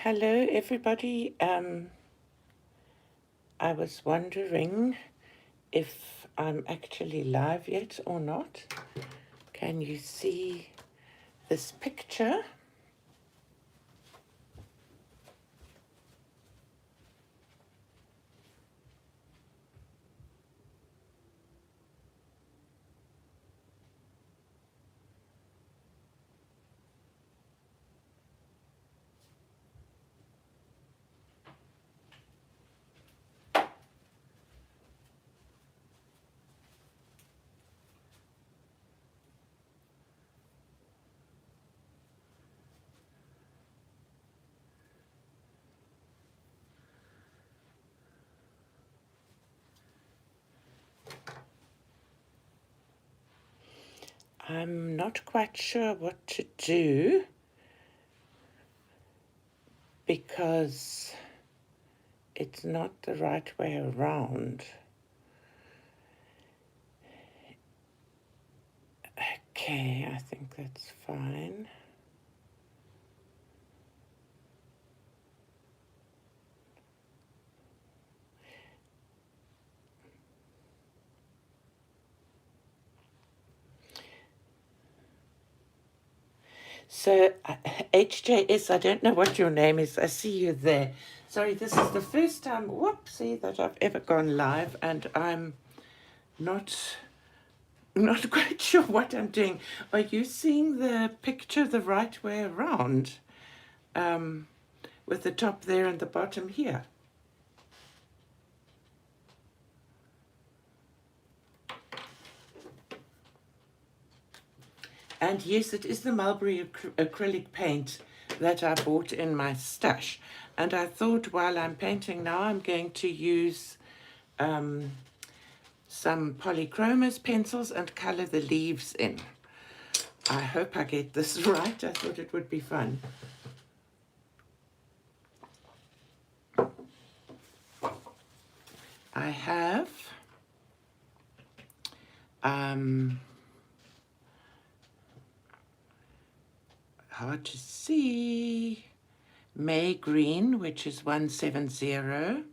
Hello, everybody. I was wondering if I'm actually live yet or not. Can you see this picture? I'm not quite sure what to do because it's not the right way around. Okay, I think that's fine. So, HJS, I don't know what your name is. I see you there. Sorry, this is the first time, whoopsie, that I've ever gone live, and I'm not quite sure what I'm doing. Are you seeing the picture the right way around? With the top there and the bottom here. And yes, it is the mulberry acrylic paint that I bought in my stash. And I thought while I'm painting now, I'm going to use some polychromos pencils and color the leaves in. I hope I get this right. I thought it would be fun. I have hard to see, May Green, which is 170,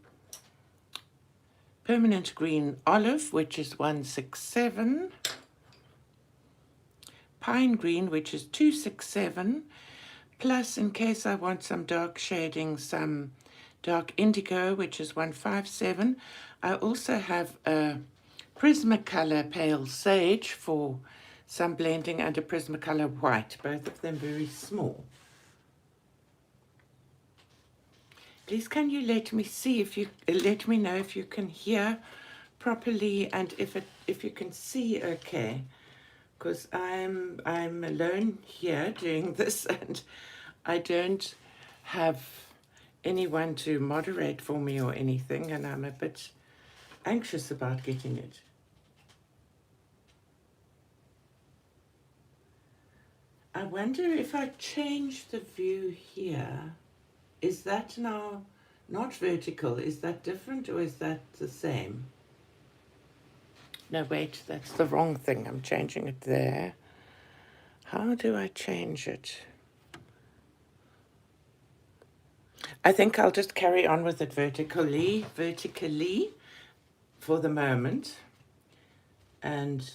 Permanent Green Olive, which is 167, Pine Green, which is 267, plus in case I want some dark shading, some dark indigo, which is 157. I also have a Prismacolor Pale Sage for some blending and a Prismacolor White, both of them very small. Please can you let me see if you let me know if you can hear properly and if you can see okay, because I'm alone here doing this and I don't have anyone to moderate for me or anything, and I'm a bit anxious about getting it. I wonder if I change the view here, is that now not vertical? Is that different or is that the same? No, wait, that's the wrong thing. I'm changing it there. How do I change it? I think I'll just carry on with it vertically for the moment, and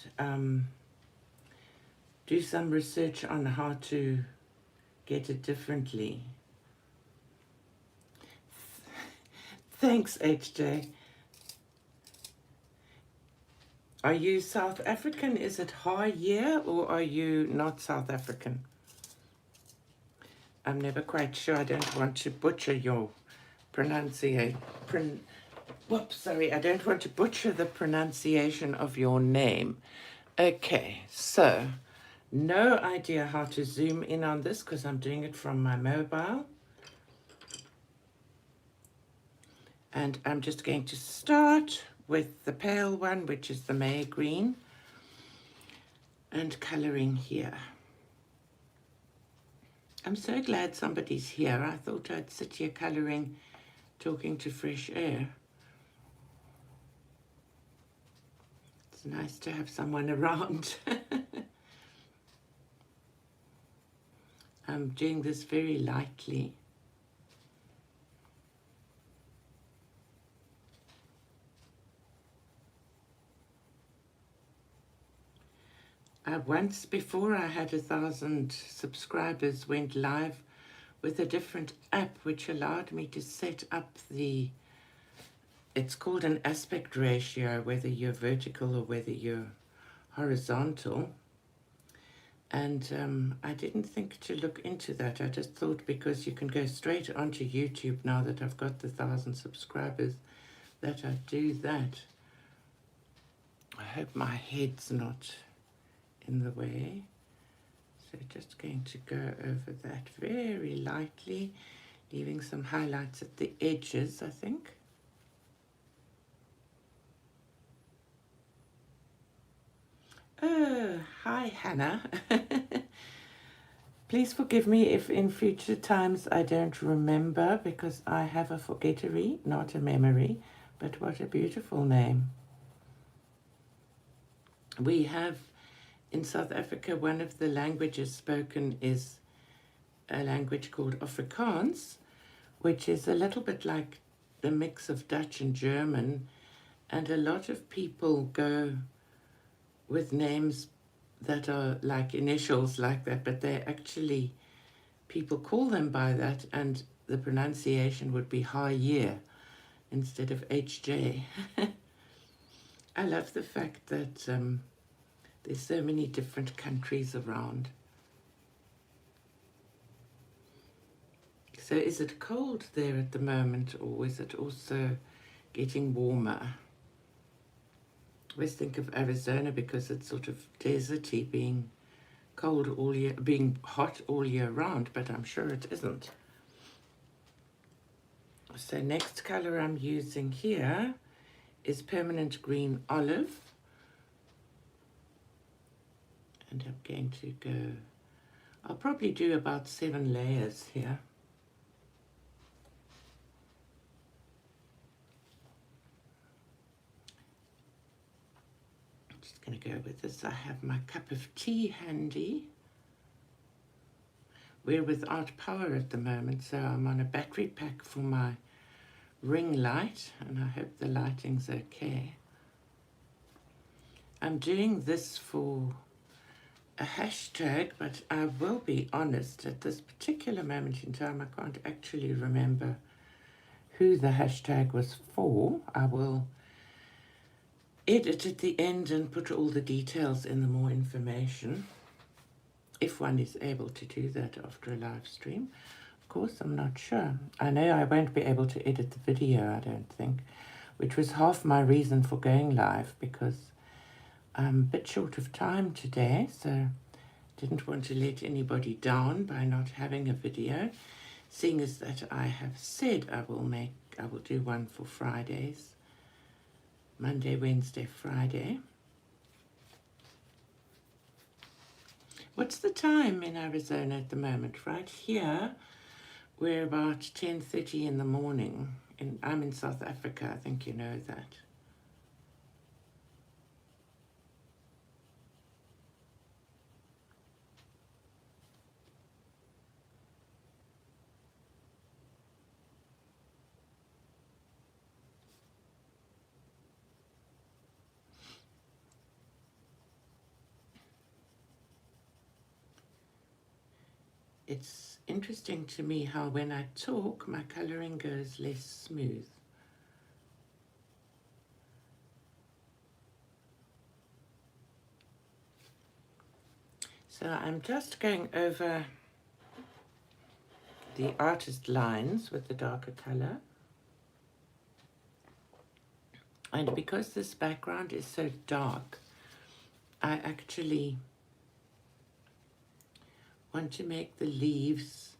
do some research on how to get it differently. Thanks, HJ. Are you South African? Is it high year or are you not South African? I'm never quite sure. I don't want to butcher your pronunciation. Whoops, sorry. I don't want to butcher the pronunciation of your name. Okay, so no idea how to zoom in on this because I'm doing it from my mobile. And I'm just going to start with the pale one, which is the May Green, and colouring here. I'm so glad somebody's here. I thought I'd sit here colouring, talking to fresh air. It's nice to have someone around. I'm doing this very lightly. I once, before I had 1,000 subscribers, went live with a different app which allowed me to set up it's called an aspect ratio, whether you're vertical or whether you're horizontal. And I didn't think to look into that. I just thought because you can go straight onto YouTube now that I've got the 1,000 subscribers, that I'd do that. I hope my head's not in the way. So just going to go over that very lightly, leaving some highlights at the edges, I think. Oh, hi Hannah. Please forgive me if in future times I don't remember, because I have a forgettery, not a memory, but what a beautiful name. We have in South Africa, one of the languages spoken is a language called Afrikaans, which is a little bit like the mix of Dutch and German, and a lot of people go with names that are like initials like that, but they're actually, people call them by that, and the pronunciation would be Haye instead of HJ. I love the fact that there's so many different countries around. So is it cold there at the moment, or is it also getting warmer? I always think of Arizona because it's sort of deserty, being cold all year, being hot all year round, but I'm sure it isn't. So next color I'm using here is Permanent Green Olive. And I'm going to go, I'll probably do about 7 layers here. Going to go with this. I have my cup of tea handy. We're without power at the moment, so I'm on a battery pack for my ring light, and I hope the lighting's okay. I'm doing this for a hashtag, but I will be honest, at this particular moment in time, I can't actually remember who the hashtag was for. I will edit at the end and put all the details in, the more information, if one is able to do that after a live stream. Of course, I'm not sure. I know I won't be able to edit the video, I don't think, which was half my reason for going live, because I'm a bit short of time today, so didn't want to let anybody down by not having a video, seeing as that I have said I will do one for Fridays. Monday, Wednesday, Friday. What's the time in Arizona at the moment? Right here, we're about 10:30 in the morning. I'm in South Africa, I think you know that. It's interesting to me how when I talk, my coloring goes less smooth. So I'm just going over the artist lines with the darker color. And because this background is so dark, I actually want to make the leaves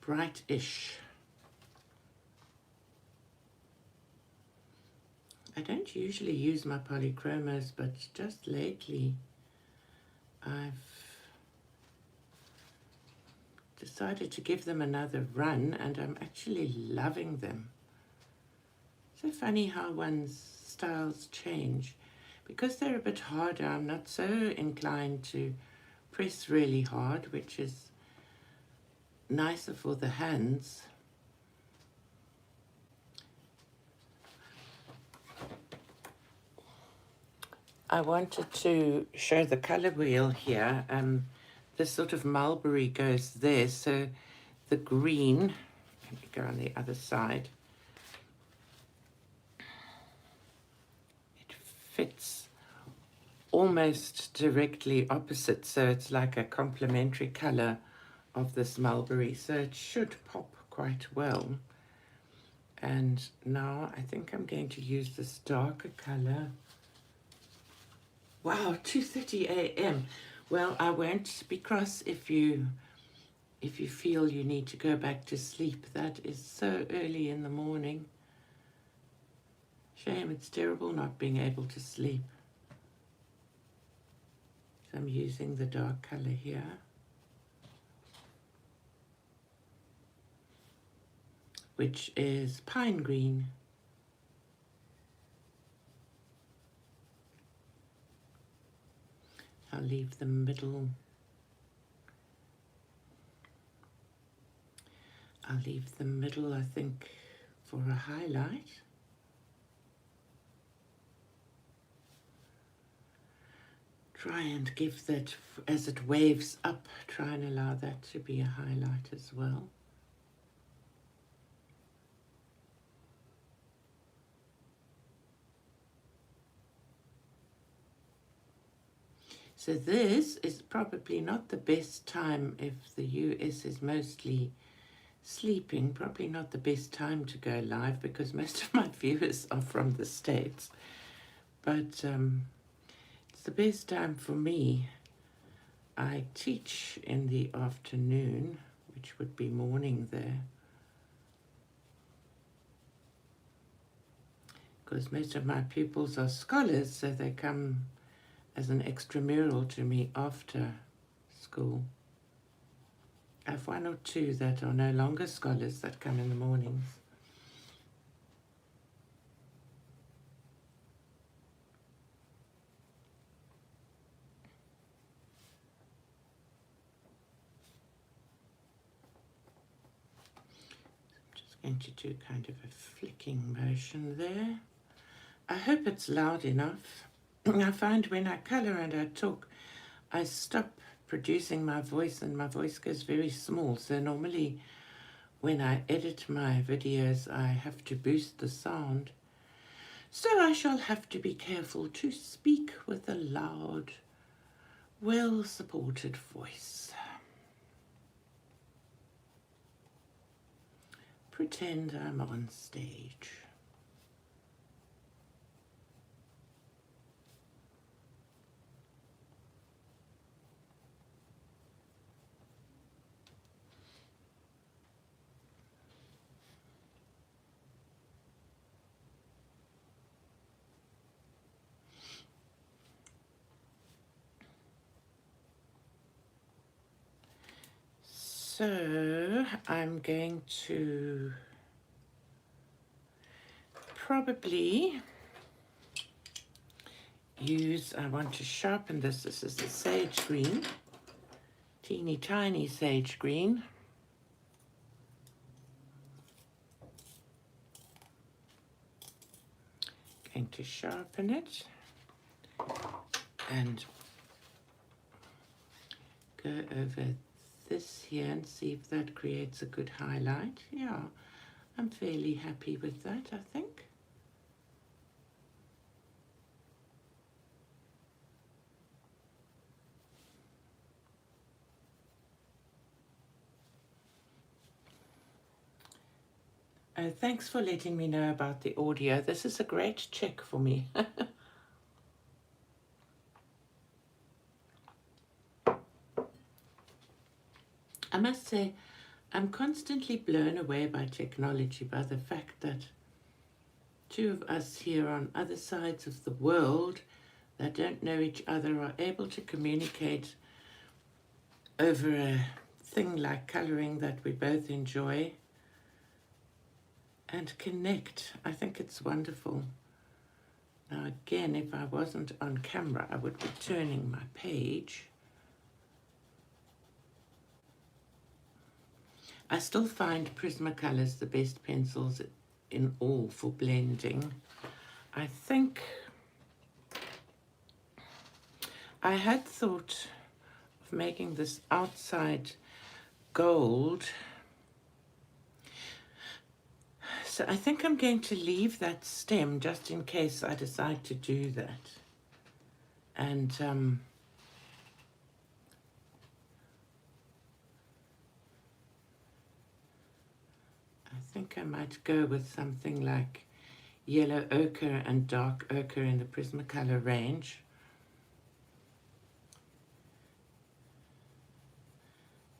brightish. I don't usually use my polychromos, but just lately I've decided to give them another run, and I'm actually loving them. So funny how one's styles change. Because they're a bit harder, I'm not so inclined to press really hard, which is nicer for the hands. I wanted to show the color wheel here. This sort of mulberry goes there, so the green, let me go on the other side, it fits almost directly opposite, so it's like a complementary color of this mulberry, so it should pop quite well. And now I think I'm going to use this darker color. Wow, 2:30 a.m. Well, I won't be cross if you feel you need to go back to sleep. That is so early in the morning. Shame, it's terrible not being able to sleep. So I'm using the dark color here. Which is pine green. I'll leave the middle. I'll leave the middle, I think, for a highlight. Try and give that, as it waves up, try and allow that to be a highlight as well. So this is probably not the best time if the US is mostly sleeping, probably not the best time to go live because most of my viewers are from the States. But it's the best time for me. I teach in the afternoon, which would be morning there. Because most of my pupils are scholars, so they come as an extramural to me after school. I have one or two that are no longer scholars that come in the mornings. I'm just going to do kind of a flicking motion there. I hope it's loud enough. I find when I color and I talk, I stop producing my voice and my voice goes very small. So normally when I edit my videos, I have to boost the sound. So I shall have to be careful to speak with a loud, well-supported voice. Pretend I'm on stage. So I'm going to probably use, I want to sharpen this. This is the sage green, teeny tiny sage green. Going to sharpen it and go over this here and see if that creates a good highlight. Yeah, I'm fairly happy with that, I think. Thanks for letting me know about the audio. This is a great check for me. I must say, I'm constantly blown away by technology, by the fact that two of us here on other sides of the world that don't know each other are able to communicate over a thing like coloring that we both enjoy and connect. I think it's wonderful. Now again, if I wasn't on camera, I would be turning my page. I still find Prismacolors the best pencils in all for blending. I think I had thought of making this outside gold. So I think I'm going to leave that stem just in case I decide to do that. And I think I might go with something like yellow ochre and dark ochre in the Prismacolor range.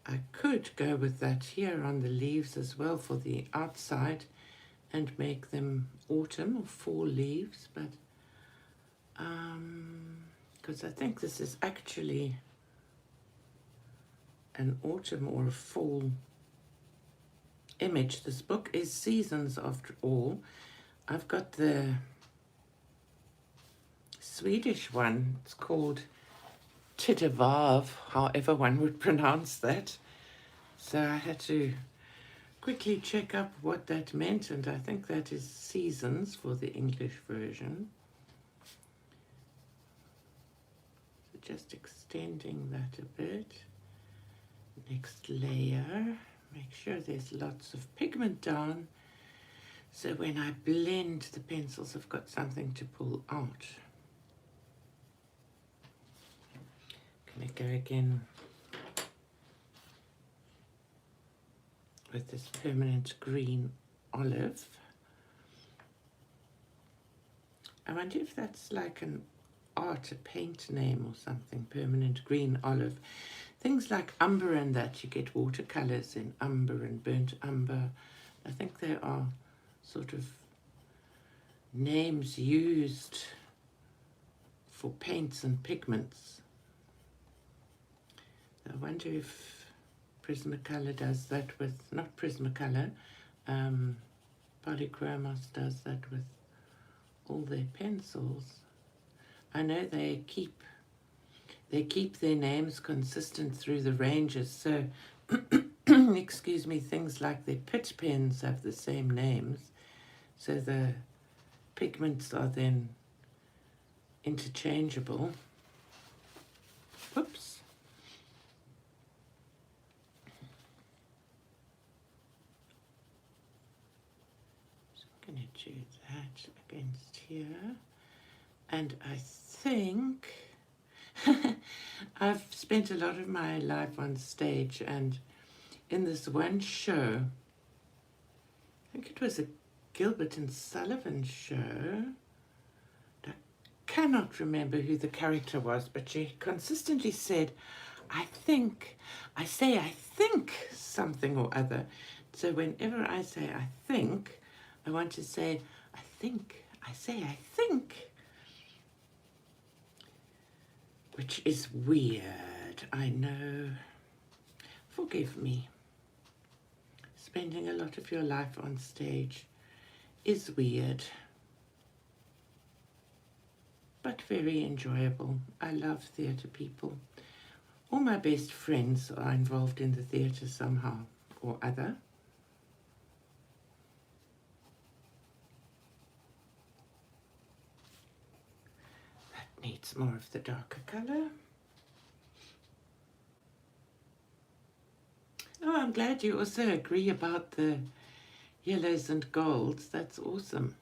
I could go with that here on the leaves as well for the outside and make them autumn or fall leaves, but because I think this is actually an autumn or a fall image. This book is seasons after all. I've got the Swedish one. It's called Tidevarv, however one would pronounce that. So I had to quickly check up what that meant, and I think that is seasons for the English version. So just extending that a bit. Next layer, make sure there's lots of pigment down, so when I blend the pencils I've got something to pull out. Can I go again with this permanent green olive? I wonder if that's like an art, a paint name or something, permanent green olive. Things like umber and that, you get watercolors in umber and burnt umber. I think there are sort of names used for paints and pigments. I wonder if Prismacolor does that with, not Prismacolor, Polychromos does that with all their pencils. I know they keep their names consistent through the ranges, so excuse me, things like their pit pens have the same names, so the pigments are then interchangeable. Whoops. So I'm going to do that against here, and I think I've spent a lot of my life on stage, and in this one show, I think it was a Gilbert and Sullivan show, I cannot remember who the character was, but she consistently said, I think something or other. So whenever I say I think, I want to say I think, I think. Which is weird, I know. Forgive me. Spending a lot of your life on stage is weird, but very enjoyable. I love theatre people. All my best friends are involved in the theatre somehow or other. Needs more of the darker color. Oh, I'm glad you also agree about the yellows and golds. That's awesome.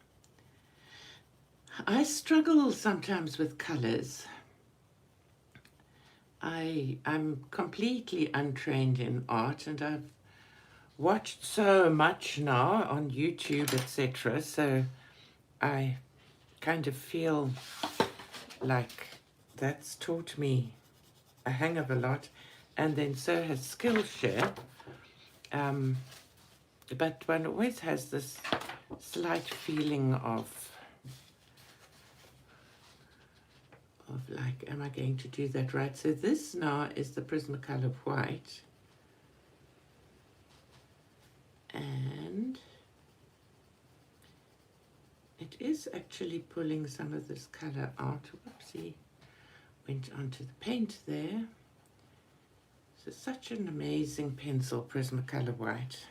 I struggle sometimes with colors. I'm completely untrained in art, and I've watched so much now on YouTube, etc. So I kind of feel like that's taught me a hang of a lot, and then so has Skillshare. But one always has this slight feeling of like, am I going to do that right? So this now is the Prismacolor white, and it is actually pulling some of this color out. Whoopsie, went onto the paint there. So such an amazing pencil, Prismacolor white.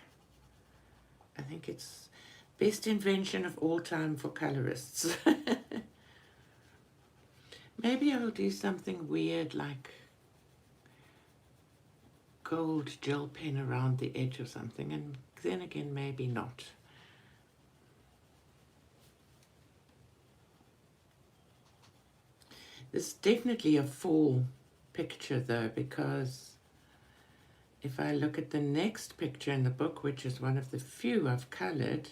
I think it's best invention of all time for colorists. Maybe I'll do something weird like gold gel pen around the edge or something, and then again maybe not. This is definitely a fall picture though, because if I look at the next picture in the book, which is one of the few I've colored,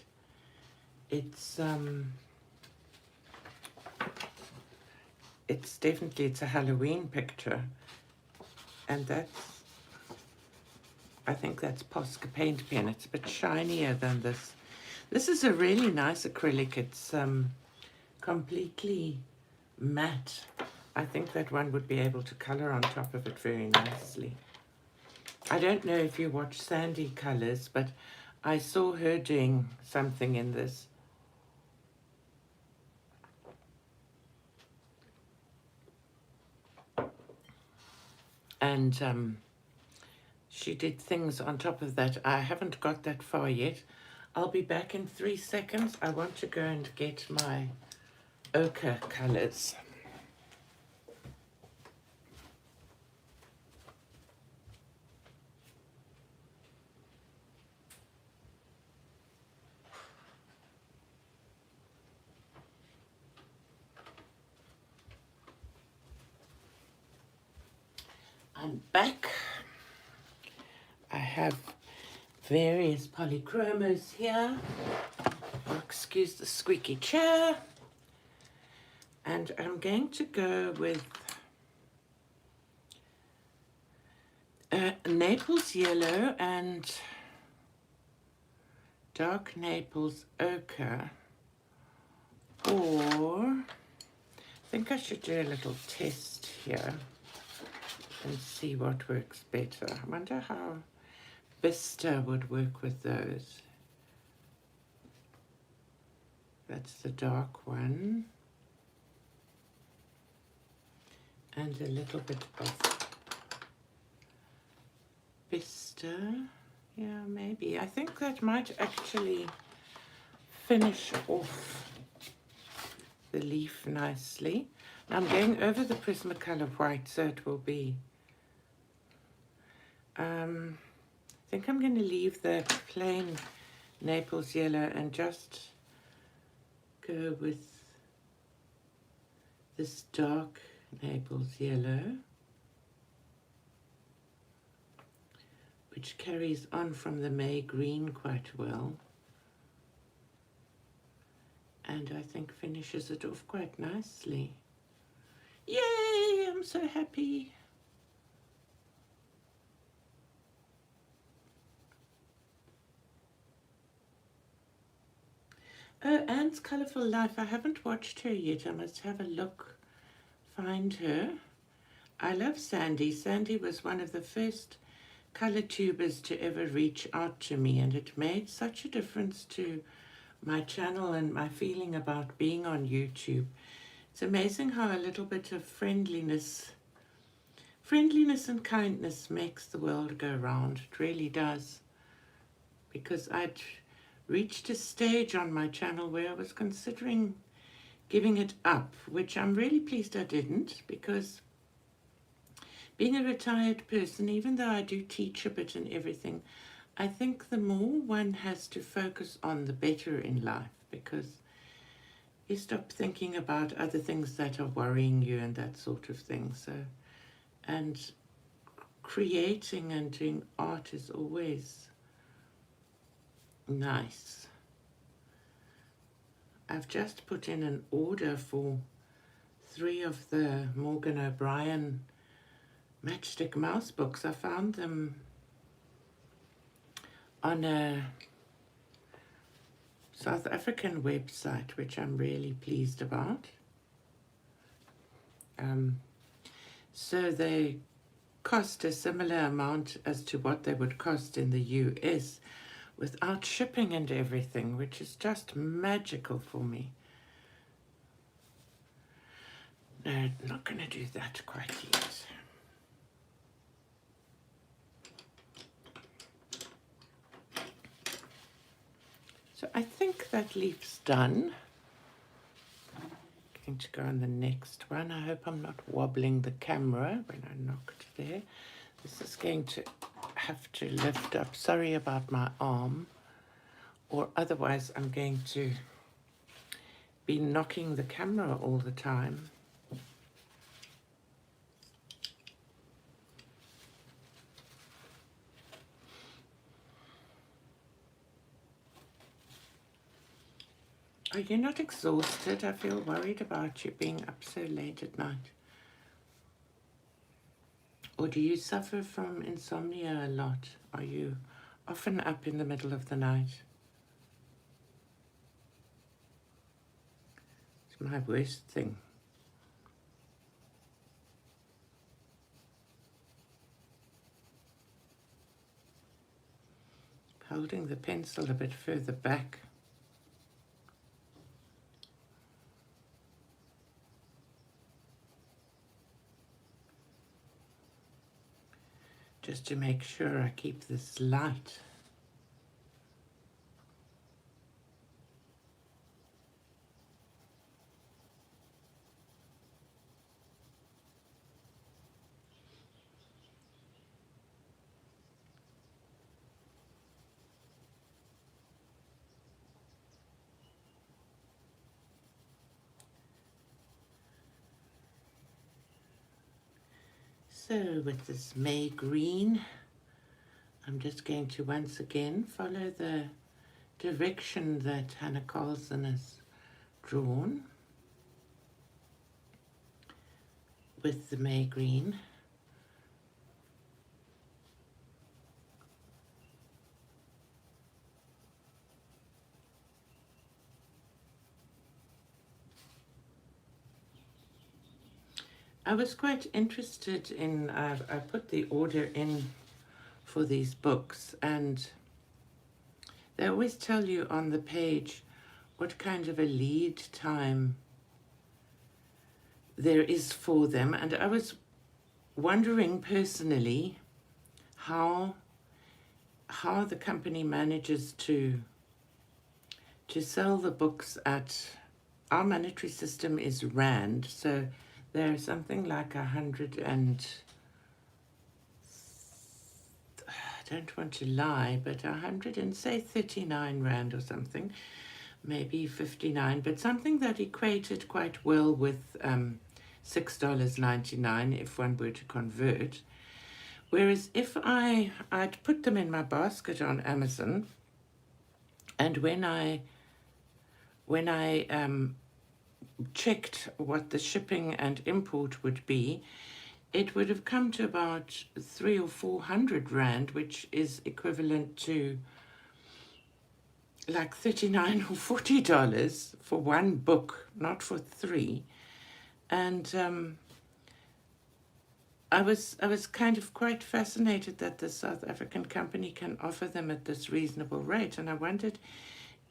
it's definitely, it's a Halloween picture, and I think that's Posca paint pen. It's a bit shinier than this. This is a really nice acrylic. It's completely matte. I think that one would be able to color on top of it very nicely. I don't know if you watch Sandy Colors, but I saw her doing something in this. And she did things on top of that. I haven't got that far yet. I'll be back in 3 seconds. I want to go and get my ochre colors. I'm back. I have various polychromos here. Oh, excuse the squeaky chair. And I'm going to go with Naples yellow and dark Naples ochre, or I think I should do a little test here and see what works better. I wonder how Vista would work with those. That's the dark one. And a little bit of Vista. Yeah, maybe. I think that might actually finish off the leaf nicely. I'm going over the Prismacolor white, so it will be... I think I'm going to leave the plain Naples yellow and just go with this dark Naples yellow, which carries on from the May green quite well, and I think finishes it off quite nicely. Yay! I'm so happy. Oh, Anne's Colourful Life. I haven't watched her yet. I must have a look, find her. I love Sandy. Sandy was one of the first colour tubers to ever reach out to me, and it made such a difference to my channel and my feeling about being on YouTube. It's amazing how a little bit of friendliness and kindness makes the world go round. It really does. Because I'd reached a stage on my channel where I was considering giving it up, which I'm really pleased I didn't, because being a retired person, even though I do teach a bit and everything, I think the more one has to focus on, the better in life, because you stop thinking about other things that are worrying you and that sort of thing. So, and creating and doing art is always nice. I've just put in an order for 3 of the Morgan O'Brien matchstick mouse books. I found them on a South African website, which I'm really pleased about. So they cost a similar amount as to what they would cost in the US without shipping and everything, which is just magical for me. No, not going to do that quite yet. So I think that leaf's done. going to go on the next one. I hope I'm not wobbling the camera when I knocked there. This is going to have to lift up. Sorry about my arm, or otherwise I'm going to be knocking the camera all the time. Are you not exhausted? I feel worried about you being up so late at night. Or do you suffer from insomnia a lot? Are you often up in the middle of the night? It's my worst thing. Holding the pencil a bit further back. Just to make sure I keep this light. So with this May green, I'm just going to once again follow the direction that Hannah Karlzon has drawn with the May green. I was quite interested in, I put the order in for these books, and they always tell you on the page what kind of a lead time there is for them. And I was wondering personally how the company manages to sell the books at, our monetary system is Rand, so there's something like 100 and, I don't want to lie, but 100 and say 39 Rand or something, maybe 59, but something that equated quite well with $6.99 if one were to convert. Whereas if I'd put them in my basket on Amazon, and when I checked what the shipping and import would be, it would have come to about 300 or 400 Rand, which is equivalent to like $39 or $40 for one book, not for three. And I was kind of quite fascinated that the South African company can offer them at this reasonable rate, and I wondered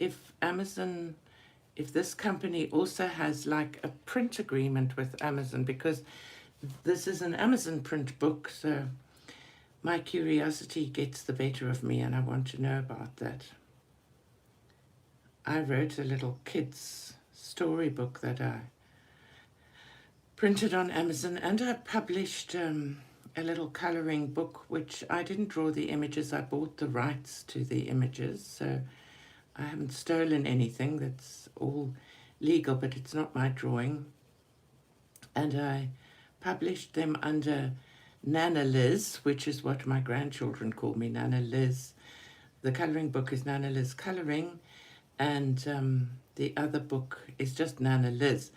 if Amazon, if this company also has like a print agreement with Amazon, because this is an Amazon print book, so my curiosity gets the better of me and I want to know about that. I wrote a little kids storybook that I printed on Amazon, and I published a little coloring book, which I didn't draw the images, I bought the rights to the images, so I haven't stolen anything, that's all legal, but it's not my drawing. And I published them under Nana Liz, which is what my grandchildren call me, Nana Liz. The coloring book is Nana Liz Coloring, and the other book is just Nana Liz.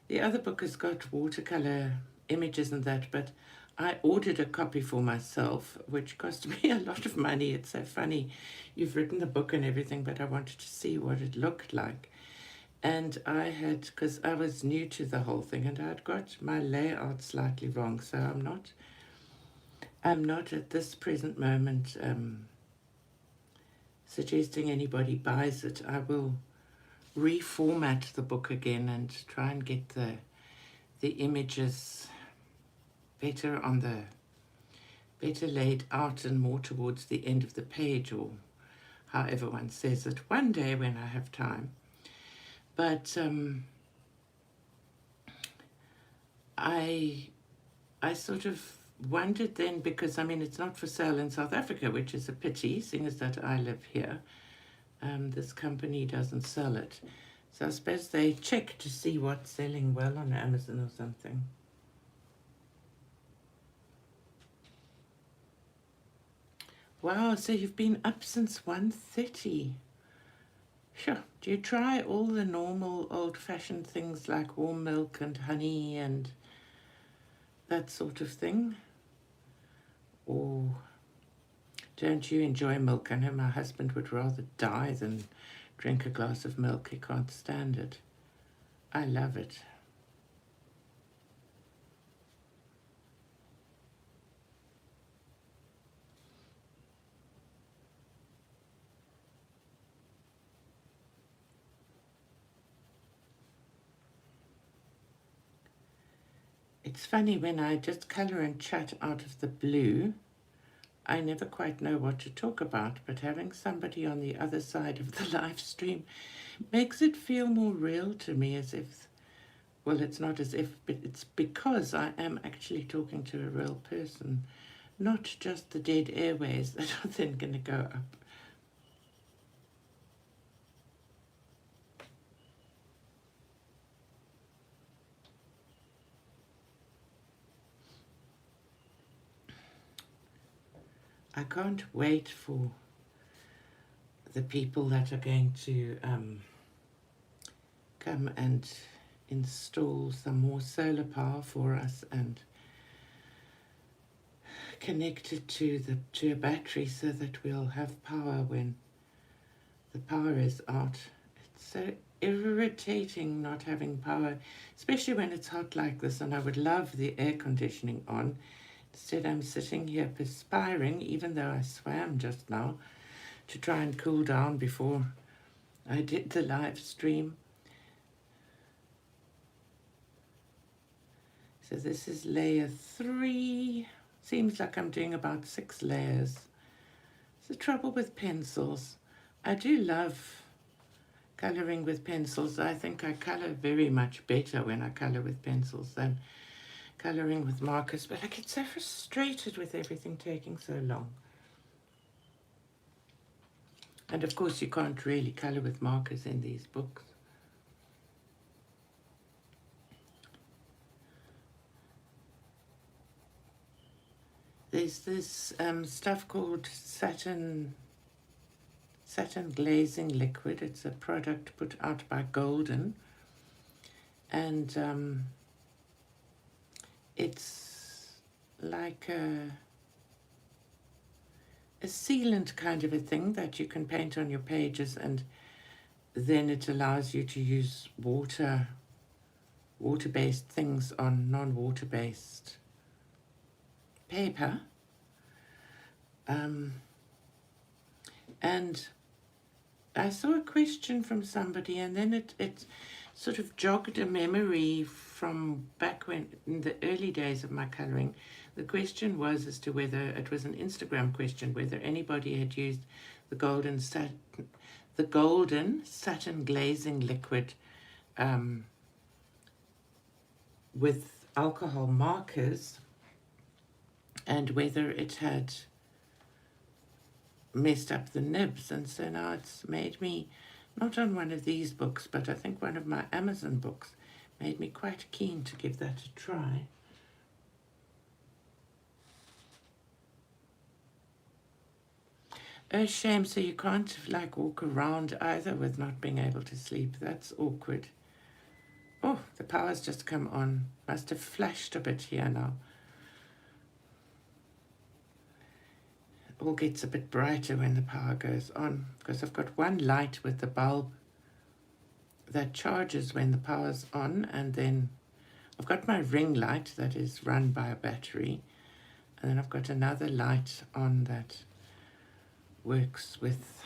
The other book has got watercolor images and that, but I ordered a copy for myself, which cost me a lot of money. It's so funny. You've written the book and everything, but I wanted to see what it looked like. And I had, because I was new to the whole thing, and I'd got my layout slightly wrong, so I'm not at this present moment suggesting anybody buys it. I will reformat the book again and try and get the images better on the, better laid out and more towards the end of the page, or however one says it, one day when I have time. But I sort of wondered then, because I mean it's not for sale in South Africa, which is a pity, seeing as that I live here. This company doesn't sell it. So I suppose they check to see what's selling well on Amazon or something. Wow, so you've been up since 1:30. Sure. Do you try all the normal old-fashioned things like warm milk and honey and that sort of thing? Or don't you enjoy milk? I know my husband would rather die than drink a glass of milk. He can't stand it. I love it. It's funny, when I just colour and chat out of the blue, I never quite know what to talk about, but having somebody on the other side of the live stream makes it feel more real to me, as if, well, it's not as if, but it's because I am actually talking to a real person, not just the dead airways that are then going to go up. I can't wait for the people that are going to come and install some more solar power for us and connect it to a battery so that we'll have power when the power is out. It's so irritating not having power, especially when it's hot like this, and I would love the air conditioning on. Instead, I'm sitting here perspiring, even though I swam just now to try and cool down before I did the live stream. So this is layer 3. Seems like I'm doing about 6 layers. It's the trouble with pencils. I do love colouring with pencils. I think I colour very much better when I colour with pencils than colouring with markers, but I get so frustrated with everything taking so long. And of course you can't really colour with markers in these books. There's this stuff called satin glazing liquid. It's a product put out by Karlzon, and it's like a sealant kind of a thing that you can paint on your pages, and then it allows you to use water-based things on non-water-based paper. And I saw a question from somebody, and then it sort of jogged a memory from back when, in the early days of my colouring. The question was as to whether, it was an Instagram question, whether anybody had used the golden satin glazing liquid with alcohol markers, and whether it had messed up the nibs. And so now it's made me, not on one of these books, but I think one of my Amazon books, made me quite keen to give that a try. Oh, shame. So you can't like walk around either with not being able to sleep. That's awkward. Oh, the power's just come on. Must have flashed a bit here now. It all gets a bit brighter when the power goes on, because I've got one light with the bulb that charges when the power's on, and then I've got my ring light that is run by a battery, and then I've got another light on that works with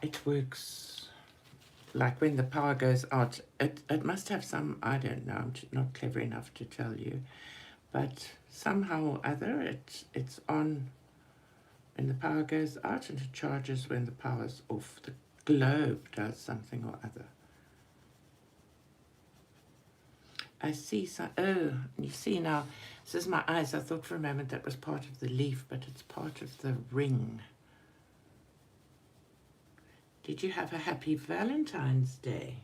it works like when the power goes out. It must have some, I don't know, I'm not clever enough to tell you, but somehow or other it's on when the power goes out, and it charges when the power's off. The globe does something or other. I see some, oh, you see now, this is my eyes. I thought for a moment that was part of the leaf, but it's part of the ring. Did you have a happy Valentine's Day?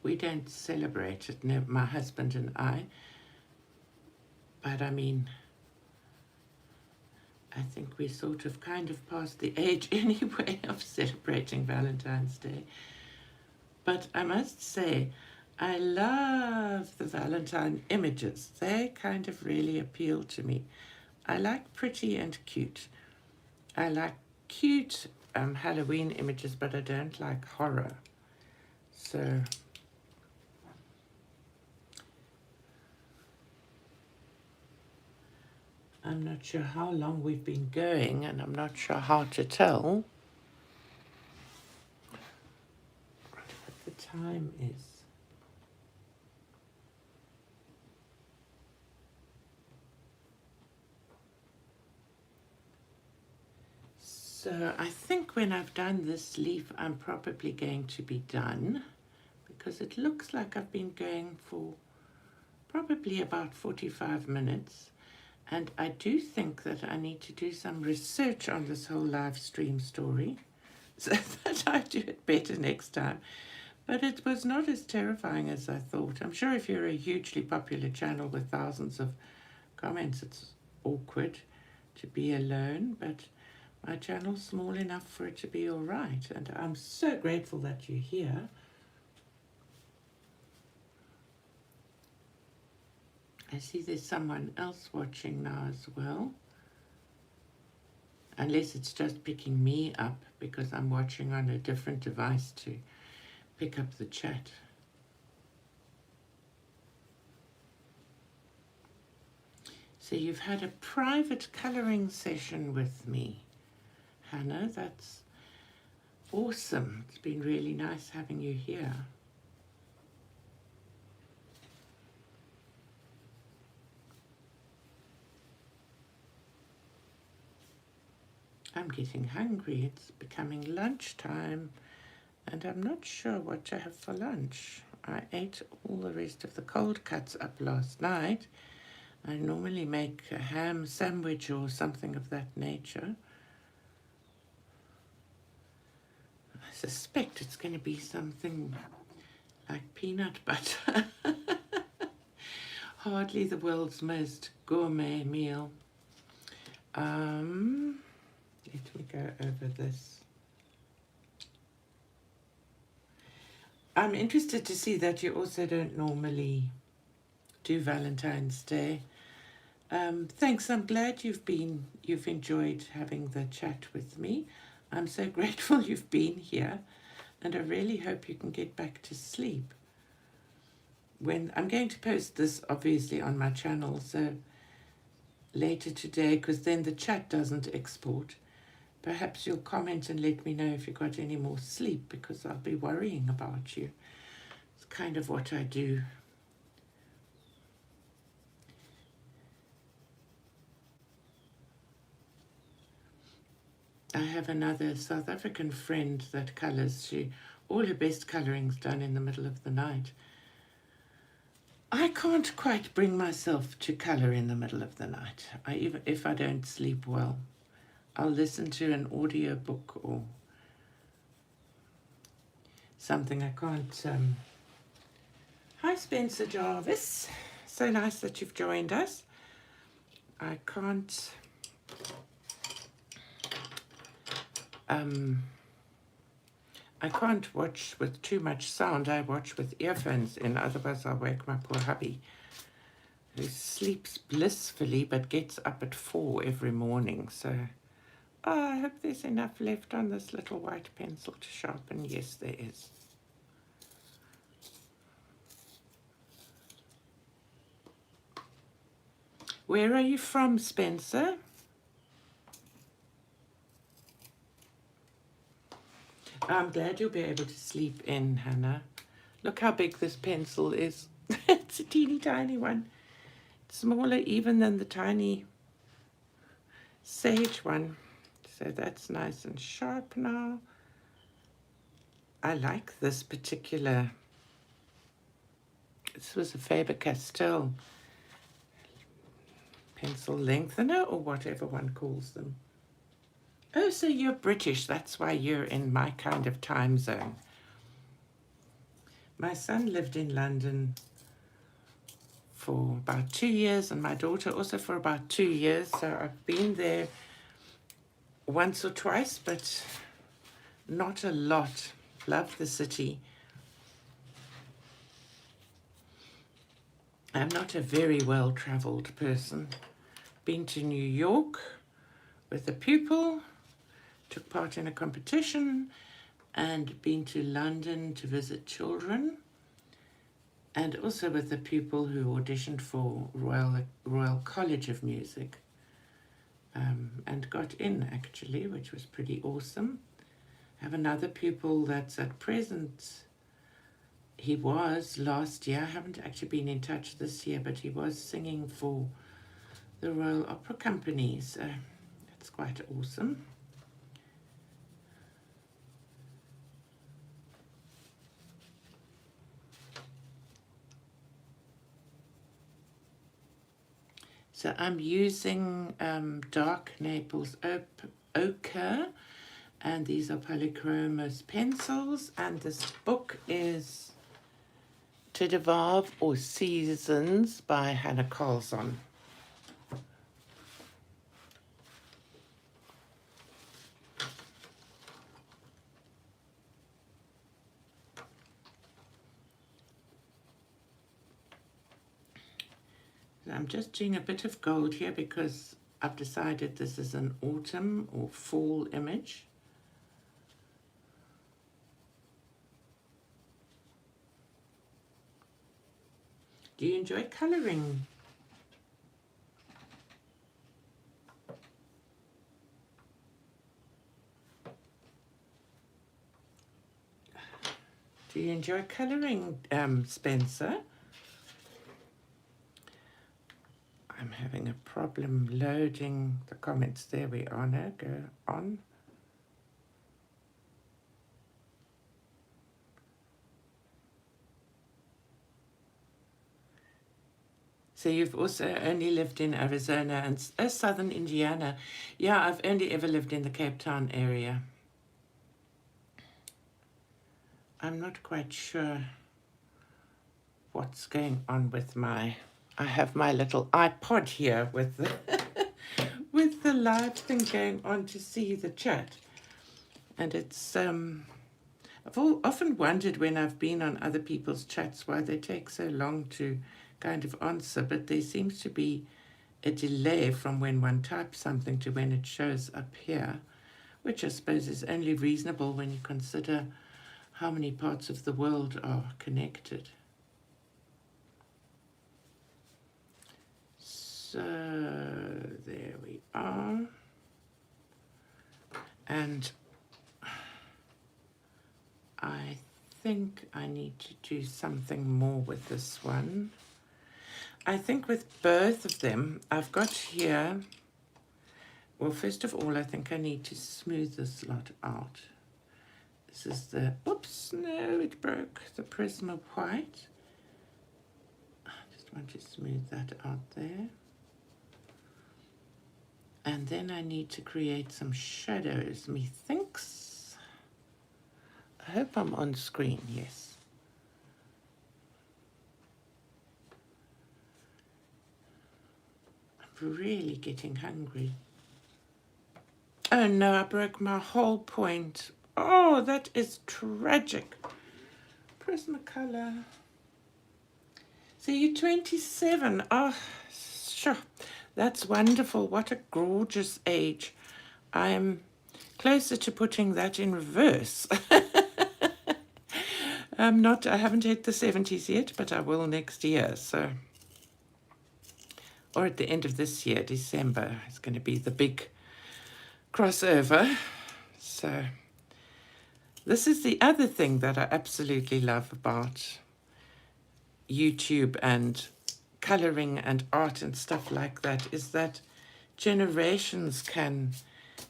We don't celebrate it, no, my husband and I. But I mean, I think we sort of kind of past the age anyway of celebrating Valentine's Day. But I must say, I love the Valentine images. They kind of really appeal to me. I like pretty and cute. I like cute Halloween images, but I don't like horror. So I'm not sure how long we've been going, and I'm not sure how to tell what the time is. So I think when I've done this leaf, I'm probably going to be done, because it looks like I've been going for probably about 45 minutes. And I do think that I need to do some research on this whole live stream story so that I do it better next time. But it was not as terrifying as I thought. I'm sure if you're a hugely popular channel with thousands of comments, it's awkward to be alone, but my channel's small enough for it to be all right. And I'm so grateful that you're here. I see there's someone else watching now as well. Unless it's just picking me up because I'm watching on a different device to pick up the chat. So you've had a private colouring session with me, Hannah. That's awesome. It's been really nice having you here. I'm getting hungry. It's becoming lunchtime, and I'm not sure what to have for lunch. I ate all the rest of the cold cuts up last night. I normally make a ham sandwich or something of that nature. I suspect it's going to be something like peanut butter. Hardly the world's most gourmet meal. Let me go over this. I'm interested to see that you also don't normally do Valentine's Day. Thanks, I'm glad you've enjoyed having the chat with me. I'm so grateful you've been here, and I really hope you can get back to sleep. When I'm going to post this obviously on my channel, so later today, because then the chat doesn't export. Perhaps you'll comment and let me know if you got any more sleep, because I'll be worrying about you. It's kind of what I do. I have another South African friend that colours. All her best colouring's done in the middle of the night. I can't quite bring myself to colour in the middle of the night. Even if I don't sleep well, I'll listen to an audio book or something. I can't. Hi, Spencer Jarvis. So nice that you've joined us. I can't. I can't watch with too much sound. I watch with earphones in, otherwise I'll wake my poor hubby, who sleeps blissfully but gets up at 4 every morning. So, I hope there's enough left on this little white pencil to sharpen. Yes, there is. Where are you from, Spencer? I'm glad you'll be able to sleep in, Hannah. Look how big this pencil is. It's a teeny tiny one. It's smaller even than the tiny sage one. So that's nice and sharp now. I like this particular, this was a Faber-Castell pencil lengthener or whatever one calls them. Oh, so you're British, that's why you're in my kind of time zone. My son lived in London for about 2 years and my daughter also for about 2 years, so I've been there once or twice, but not a lot. Love the city. I'm not a very well-traveled person. Been to New York with a pupil, took part in a competition, and been to London to visit children, and also with a pupil who auditioned for Royal College of Music, and got in actually, which was pretty awesome. I have another pupil that's at present, he was last year, I haven't actually been in touch this year, but he was singing for the Royal Opera Company, so that's quite awesome. So I'm using dark Naples ochre, and these are polychromos pencils, and this book is To Devolve or Seasons by Hannah Karlzon. I'm just doing a bit of gold here because I've decided this is an autumn or fall image. Do you enjoy colouring? Do you enjoy colouring, Spencer? I'm having a problem loading the comments. There we are now. Go on. So you've also only lived in Arizona and southern Indiana. Yeah, I've only ever lived in the Cape Town area. I'm not quite sure what's going on with my... I have my little iPod here with the with the live thing going on to see the chat. And it's... I've often wondered when I've been on other people's chats why they take so long to kind of answer, but there seems to be a delay from when one types something to when it shows up here, which I suppose is only reasonable when you consider how many parts of the world are connected. So there we are. And I think I need to do something more with this one. I think with both of them, I've got here, well, first of all, I think I need to smooth this lot out. This is the, oops, no, it broke, the Prisma White. I just want to smooth that out there. And then I need to create some shadows, methinks. I hope I'm on screen, yes. I'm really getting hungry. Oh no, I broke my whole point. Oh, that is tragic. Prismacolor. So you're 27. Oh, sure. That's wonderful. What a gorgeous age. I'm closer to putting that in reverse. I haven't hit the 70s yet, but I will next year. So, or at the end of this year, December, it's going to be the big crossover. So this is the other thing that I absolutely love about YouTube and coloring and art and stuff like that, is that generations can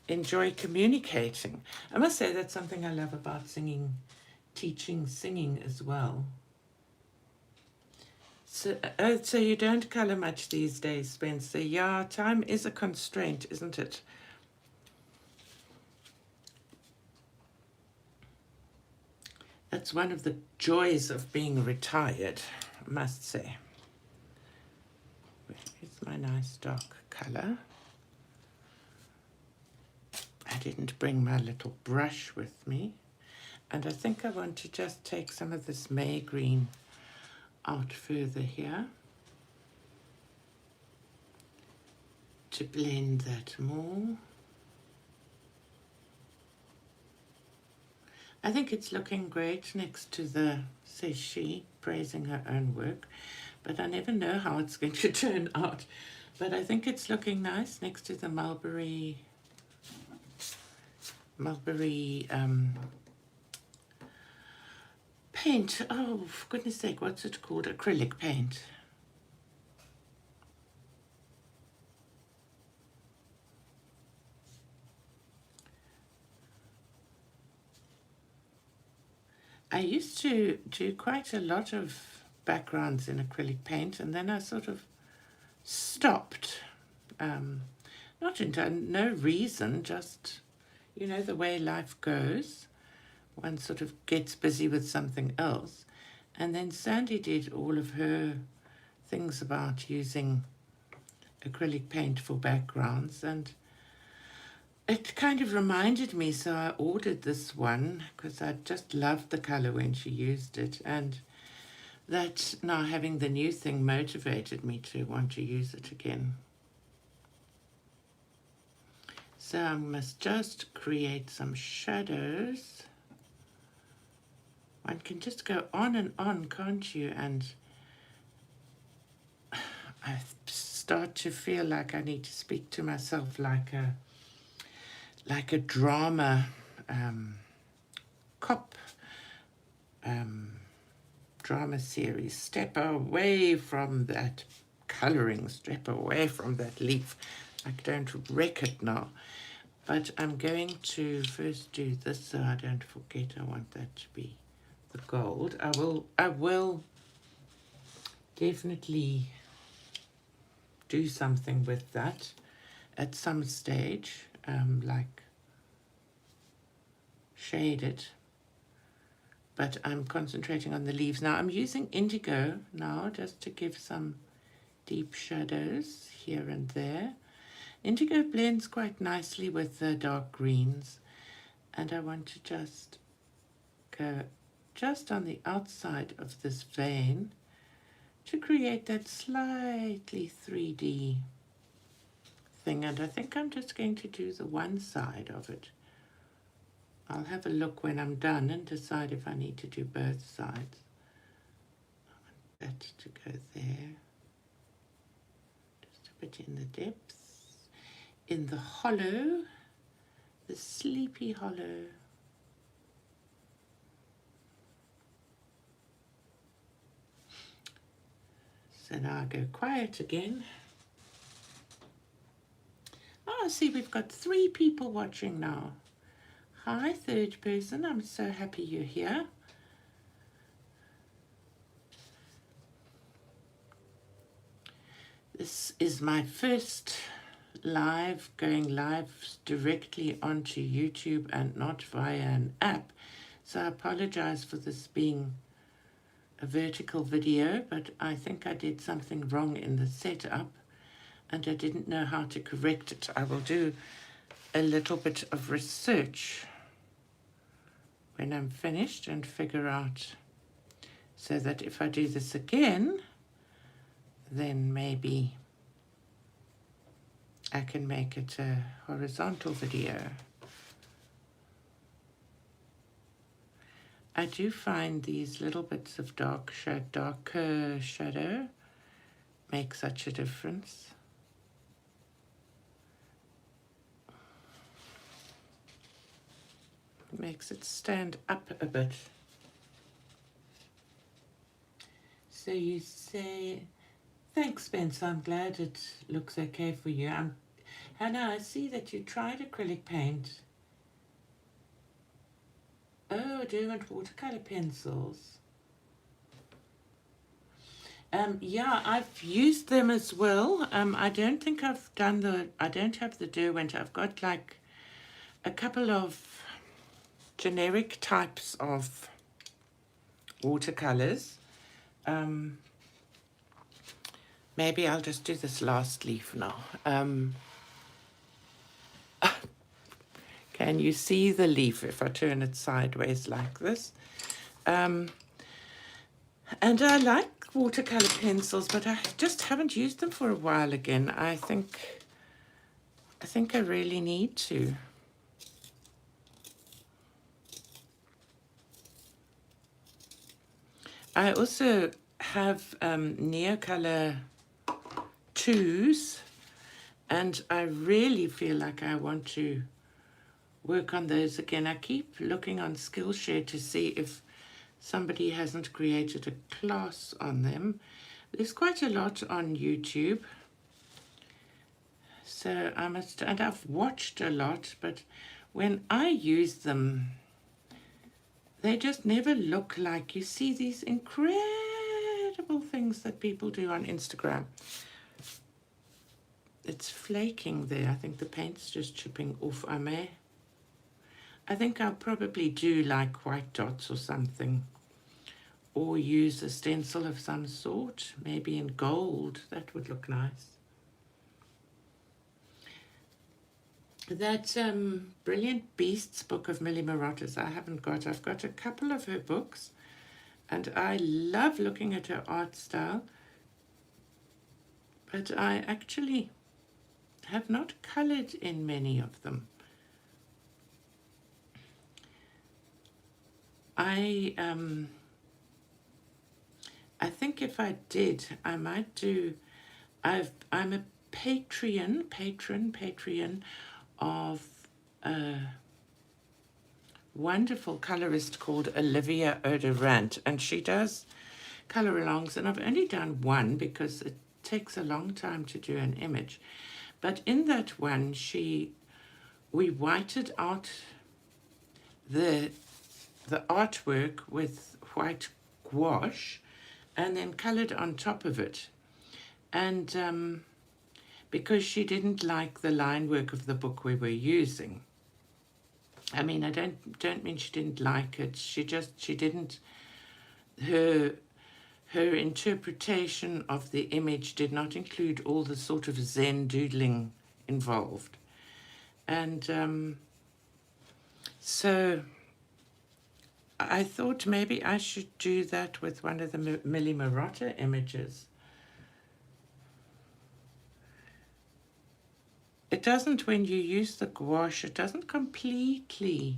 enjoy communicating. I must say that's something I love about singing, teaching singing as well. So you don't colour much these days, Spencer? Yeah, time is a constraint, isn't it? That's one of the joys of being retired, I must say. Here's my nice dark colour. I didn't bring my little brush with me. And I think I want to just take some of this May green out further here to blend that more. I think it's looking great next to the, says she, praising her own work, but I never know how it's going to turn out. But I think it's looking nice next to the mulberry paint. Oh, for goodness sake, what's it called? Acrylic paint. I used to do quite a lot of backgrounds in acrylic paint, and then I sort of stopped. Not into no reason, just, you know, the way life goes. One sort of gets busy with something else. And then Sandy did all of her things about using acrylic paint for backgrounds, and it kind of reminded me, so I ordered this one because I just loved the color when she used it, and that now having the new thing motivated me to want to use it again. So I must just create some shadows. One can just go on and on, can't you? And I start to feel like I need to speak to myself like a drama cop drama series. Step away from that colouring, step away from that leaf. I don't wreck it now. But I'm going to first do this so I don't forget. I want that to be the gold. I will definitely do something with that at some stage, like shade it. But I'm concentrating on the leaves. Now I'm using indigo now just to give some deep shadows here and there. Indigo blends quite nicely with the dark greens, and I want to just go just on the outside of this vein to create that slightly 3D thing. And I think I'm just going to do the one side of it. I'll have a look when I'm done and decide if I need to do both sides. I want that to go there. Just a bit in the depths. In the hollow, the sleepy hollow. So now I go quiet again. Oh, see, we've got 3 people watching now. Hi, third person. I'm so happy you're here. This is my first live, going live directly onto YouTube and not via an app. So I apologize for this being a vertical video, but I think I did something wrong in the setup and I didn't know how to correct it. I will do a little bit of research when I'm finished and figure out, so that if I do this again, then maybe I can make it a horizontal video. I do find these little bits of darker shadow make such a difference. It makes it stand up a bit. So you say, thanks, Spencer. I'm glad it looks okay for you. Hannah, I see that you tried acrylic paint. Oh, do you want watercolor pencils? Yeah, I've used them as well. I don't think I've done I don't have the Derwent. I've got like a couple of generic types of watercolors. Maybe I'll just do this last leaf now. Can you see the leaf if I turn it sideways like this? And I like watercolor pencils, but I just haven't used them for a while again. I think I really need to. I also have Neocolor 2s, and I really feel like I want to work on those again. I keep looking on Skillshare to see if somebody hasn't created a class on them. There's quite a lot on YouTube, so and I've watched a lot, but when I use them, they just never look like you see these incredible things that people do on Instagram. It's flaking there. I think the paint's just chipping off. I think I'll probably do like white dots or something, or use a stencil of some sort, maybe in gold. That would look nice. That Brilliant Beasts book of Millie Marottas I haven't got. I've got a couple of her books, and I love looking at her art style, but I actually have not colored in many of them. I think if I did, I might do. I'm a patron of a wonderful colorist called Olivia Oderant, and she does color alongs, and I've only done one because it takes a long time to do an image. But in that one, we whited out the artwork with white gouache and then colored on top of it. And because she didn't like the line work of the book we were using. I mean, I don't mean she didn't like it. She didn't, her interpretation of the image did not include all the sort of Zen doodling involved. And so I thought maybe I should do that with one of the Millie Marotta images. It doesn't, when you use the gouache, it doesn't completely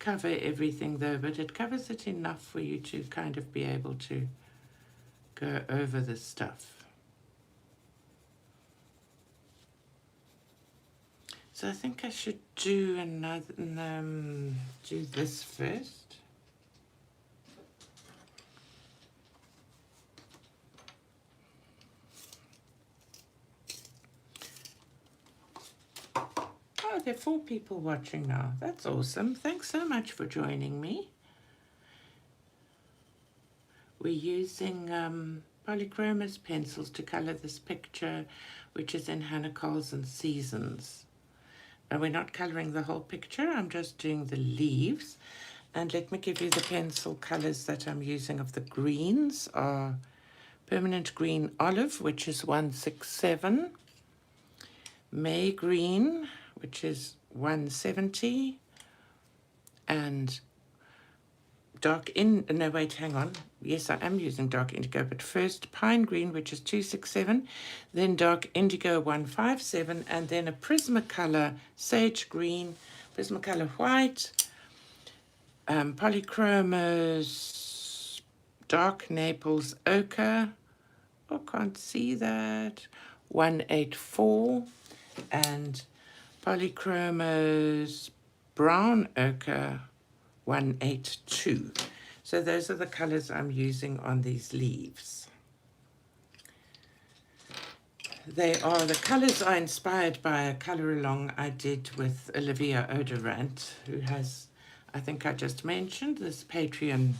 cover everything though, but it covers it enough for you to kind of be able to go over the stuff. So I think I should do do this first. Oh, there are 4 people watching now. That's awesome. Thanks so much for joining me. We're using polychromos pencils to color this picture, which is in Hannah Karlzon Seasons. And we're not coloring the whole picture, I'm just doing the leaves. And let me give you the pencil colors that I'm using of the greens are Permanent Green Olive, which is 167, May Green, which is 170, and no wait, hang on. Yes, I am using dark indigo, but first Pine Green, which is 267, then dark indigo 157, and then a Prismacolor Sage Green, Prismacolor White, Polychromos Dark Naples Ochre, oh, can't see that, 184, and Polychromos Brown Ochre 182. So those are the colors I'm using on these leaves. the colours are inspired by a colour along I did with Olivia Odorant, who has, I think I just mentioned, this Patreon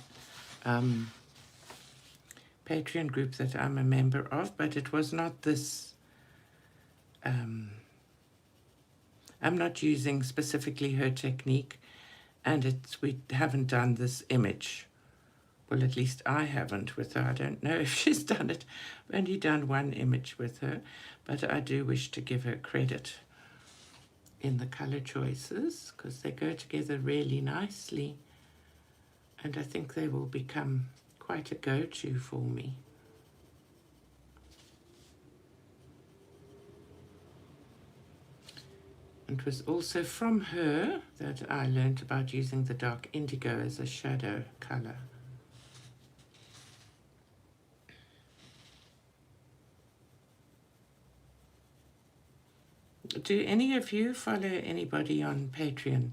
group that I'm a member of, but it was not this, I'm not using specifically her technique, and we haven't done this image. Well, at least I haven't with her. I don't know if she's done it. I've only done one image with her, but I do wish to give her credit in the color choices because they go together really nicely, and I think they will become quite a go-to for me. It was also from her that I learned about using the dark indigo as a shadow color. Do any of you follow anybody on Patreon?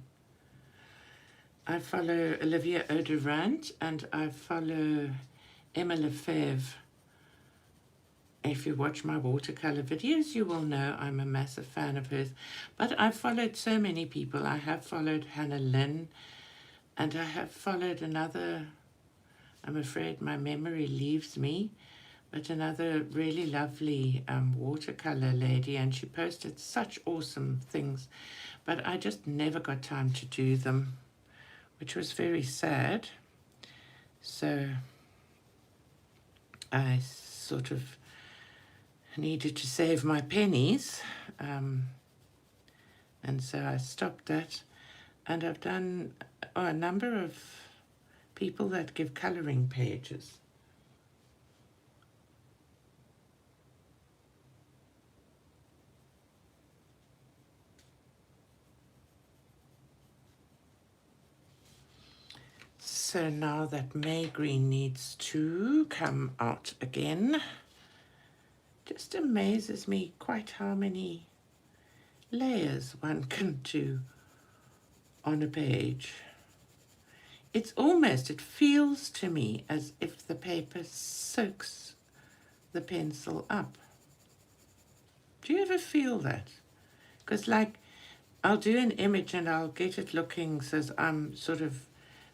I follow Olivia Odorant and I follow Emma Lefebvre. If you watch my watercolor videos, you will know I'm a massive fan of hers. But I've followed so many people. I have followed Hannah Lynn, and I have followed another, I'm afraid my memory leaves me, but another really lovely watercolor lady, and she posted such awesome things, but I just never got time to do them, which was very sad. So I sort of needed to save my pennies, and so I stopped that, and I've done a number of people that give coloring pages. So now that May Green needs to come out again. Just amazes me quite how many layers one can do on a page. It's almost, it feels to me as if the paper soaks the pencil up. Do you ever feel that? Because like, I'll do an image and I'll get it looking so I'm sort of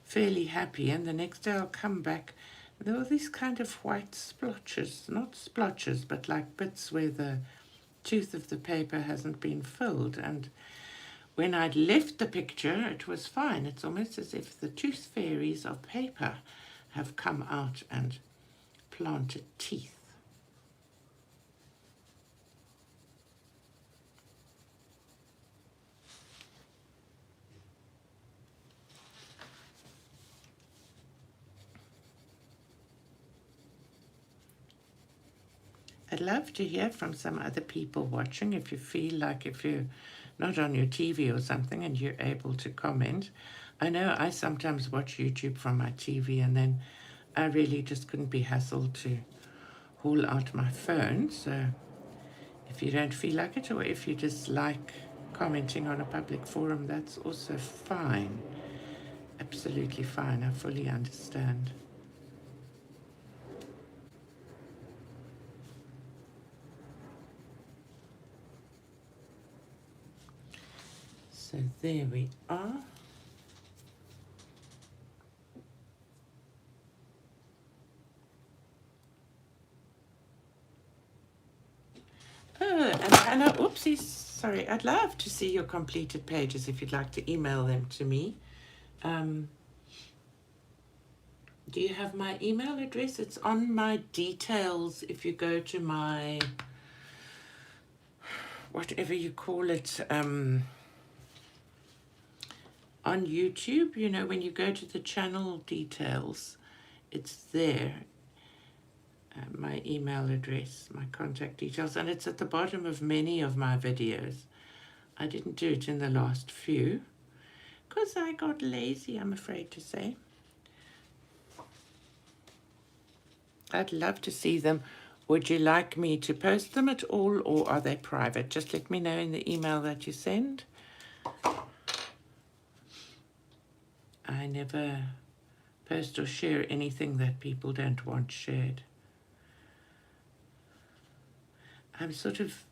fairly happy, and the next day I'll come back and there are these kind of white splotches, not splotches, but like bits where the tooth of the paper hasn't been filled, and when I'd left the picture it was fine. It's almost as if the tooth fairies of paper have come out and planted teeth. I'd love to hear from some other people watching. If you feel like, if you're not on your TV or something and you're able to comment. I know I sometimes watch YouTube from my TV and then I really just couldn't be hassled to haul out my phone. So if you don't feel like it, or if you just like commenting on a public forum, that's also fine. Absolutely fine. I fully understand. So there we are. Oh, and Hannah, oopsies, sorry, I'd love to see your completed pages if you'd like to email them to me. Do you have my email address? It's on my details if you go to my, whatever you call it, on YouTube, you know, when you go to the channel details, it's there, my email address, my contact details, and it's at the bottom of many of my videos. I didn't do it in the last few, because I got lazy, I'm afraid to say. I'd love to see them. Would you like me to post them at all, or are they private? Just let me know in the email that you send. I never post or share anything that people don't want shared. I'm sort of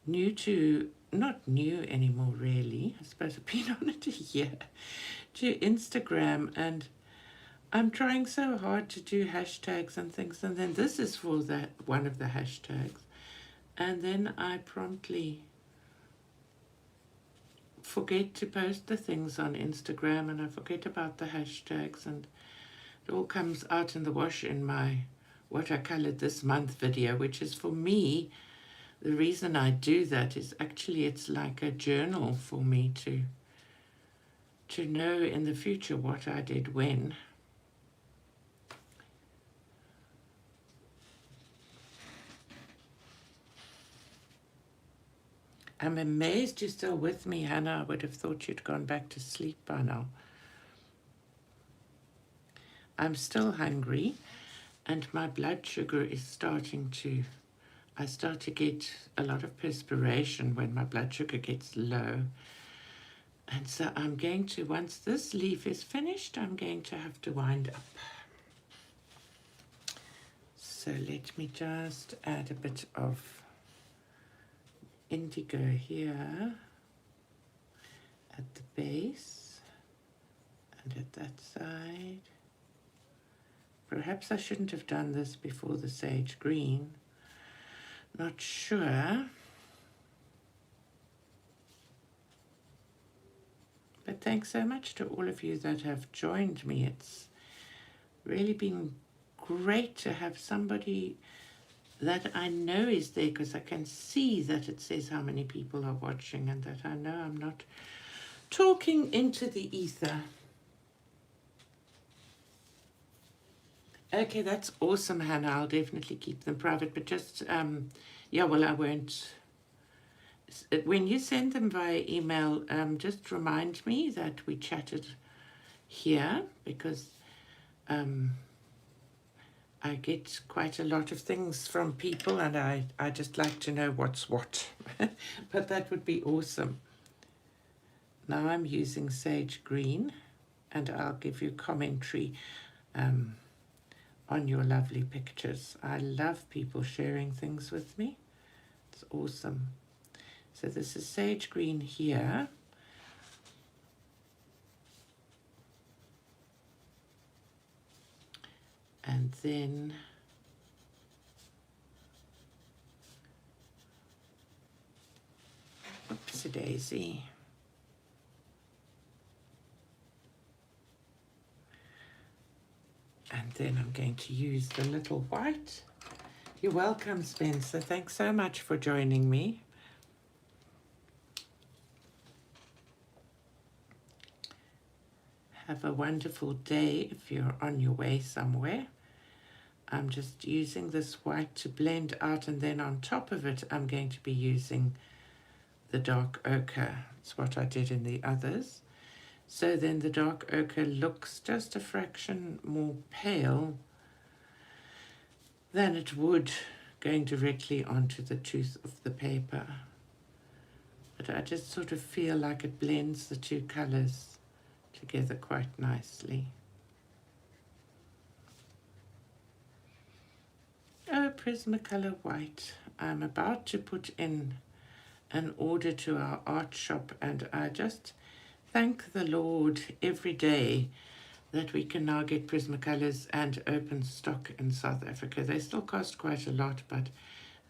new to, not new anymore really, I suppose I've been on it a year, to Instagram, and I'm trying so hard to do hashtags and things, and then this is for that one of the hashtags, and then I promptly forget to post the things on Instagram, and I forget about the hashtags, and it all comes out in the wash in my what I colored this month video, which is, for me, the reason I do that is actually it's like a journal for me to know in the future what I did when. I'm amazed you're still with me, Hannah. I would have thought you'd gone back to sleep by now. I'm still hungry, and my blood sugar is starting to, I start to get a lot of perspiration when my blood sugar gets low. And so I'm going to, once this leaf is finished, I'm going to have to wind up. So let me just add a bit of indigo here at the base and at that side. Perhaps I shouldn't have done this before the sage green. Not sure. But thanks so much to all of you that have joined me. It's really been great to have somebody that I know is there, because I can see that it says how many people are watching, and that I know I'm not talking into the ether. Okay, that's awesome, Hannah. I'll definitely keep them private, but just, yeah, well, I won't. When you send them via email, just remind me that we chatted here, because I get quite a lot of things from people, and I just like to know what's what. But that would be awesome. Now I'm using sage green, and I'll give you commentary on your lovely pictures. I love people sharing things with me. It's awesome. So this is sage green here. And then oopsie daisy. And then I'm going to use the little white. You're welcome, Spencer. Thanks so much for joining me. Have a wonderful day if you're on your way somewhere. I'm just using this white to blend out, and then on top of it I'm going to be using the dark ochre. It's what I did in the others. So then the dark ochre looks just a fraction more pale than it would going directly onto the tooth of the paper. But I just sort of feel like it blends the two colors together quite nicely. Oh, Prismacolor white. I'm about to put in an order to our art shop, and I just thank the Lord every day that we can now get Prismacolors and open stock in South Africa. They still cost quite a lot, but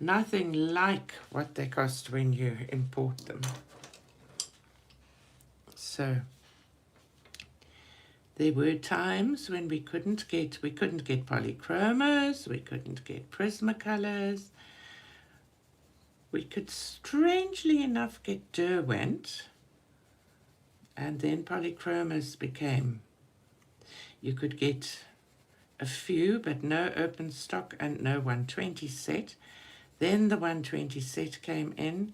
nothing like what they cost when you import them. So there were times when we couldn't get polychromos, we couldn't get Prismacolors. We could strangely enough get Derwent, and then polychromos became, you could get a few but no open stock and no 120 set. Then the 120 set came in.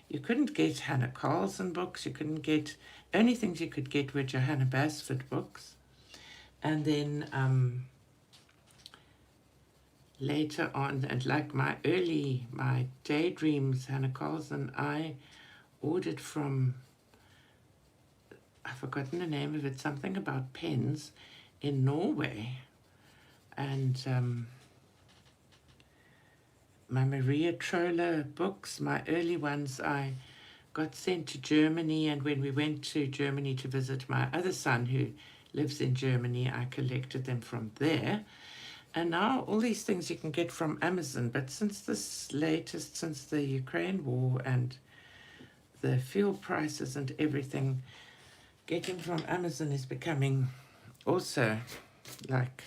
You couldn't get Hannah Karlzon books, you couldn't get, only things you could get were Johanna Basford books. And then later on, and like my Daydreams, Hannah Karlzon, I ordered from, I've forgotten the name of it, something about pens in Norway. And my Maria Troller books. My early ones I got sent to Germany, and when we went to Germany to visit my other son who lives in Germany, I collected them from there. And now all these things you can get from Amazon, but since the Ukraine war and the fuel prices and everything, getting from Amazon is becoming also like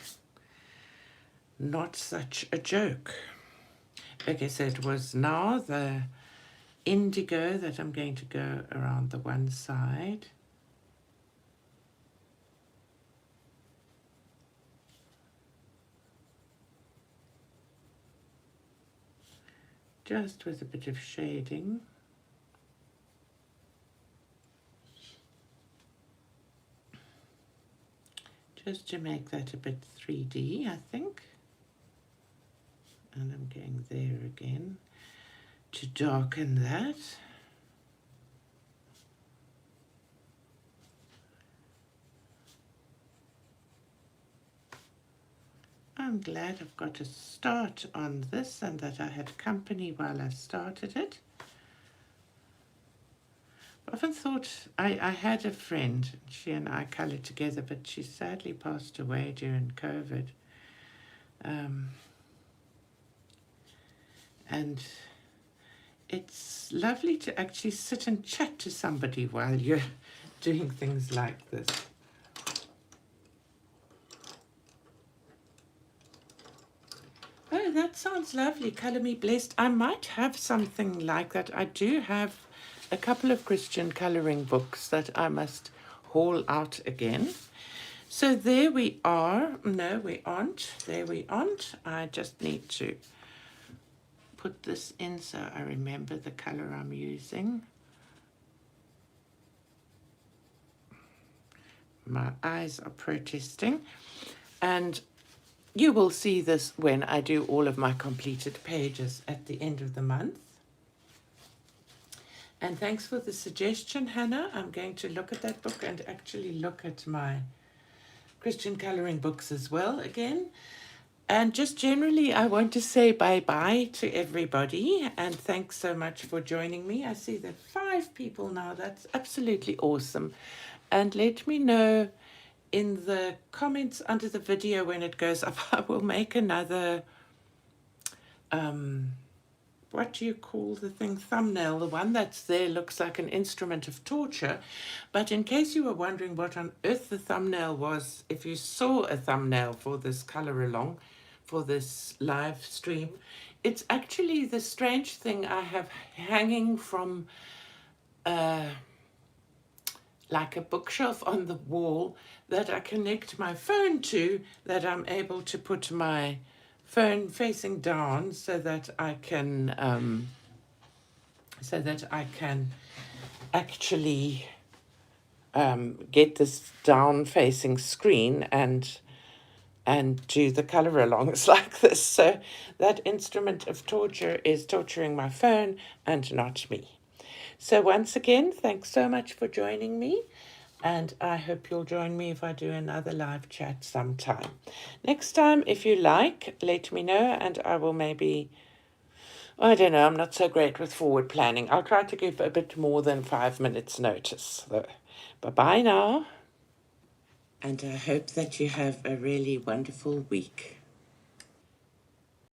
not such a joke. Okay, so it was now the indigo that I'm going to go around the one side. Just with a bit of shading. Just to make that a bit 3D, I think. And I'm going there again to darken that. I'm glad I've got a start on this and that I had company while I started it. I often thought I had a friend, she and I coloured together, but she sadly passed away during COVID. And it's lovely to actually sit and chat to somebody while you're doing things like this. Oh, that sounds lovely. Colour Me Blessed. I might have something like that. I do have a couple of Christian colouring books that I must haul out again. So there we are. No, we aren't. There we aren't. I just need to put this in so I remember the colour I'm using. My eyes are protesting. And you will see this when I do all of my completed pages at the end of the month. And thanks for the suggestion, Hannah. I'm going to look at that book and actually look at my Christian colouring books as well again. And just generally, I want to say bye-bye to everybody. And thanks so much for joining me. I see that 5 people now. That's absolutely awesome. And let me know in the comments under the video when it goes up. I will make another, what do you call the thing, thumbnail. The one that's there looks like an instrument of torture. But in case you were wondering what on earth the thumbnail was, if you saw a thumbnail for this color along, for this live stream, it's actually the strange thing I have hanging from like a bookshelf on the wall that I connect my phone to, that I'm able to put my phone facing down so that I can actually get this down facing screen and do the color alongs like this. So that instrument of torture is torturing my phone and not me. So once again, thanks so much for joining me, and I hope you'll join me if I do another live chat sometime. Next time, if you like, let me know, and I will maybe, I don't know, I'm not so great with forward planning. I'll try to give a bit more than 5 minutes notice. So, bye-bye now, and I hope that you have a really wonderful week.